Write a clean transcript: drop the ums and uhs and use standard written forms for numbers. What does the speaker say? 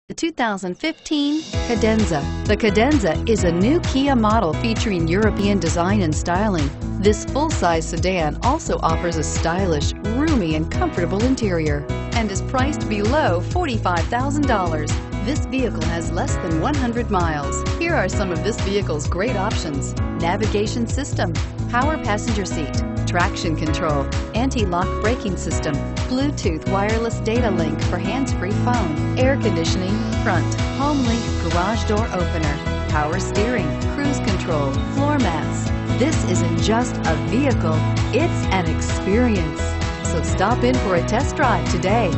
The 2015 Cadenza. The Cadenza is a new Kia model featuring European design and styling. This full-size sedan also offers a stylish, roomy, and comfortable interior and is priced below $45,000. This vehicle has less than 100 miles. Here are some of this vehicle's great options: navigation system, power passenger seat, traction control, anti-lock braking system, Bluetooth wireless data link for hands-free phone, air conditioning, front, home link garage door opener, power steering, cruise control, floor mats. This isn't just a vehicle, it's an experience. So stop in for a test drive today.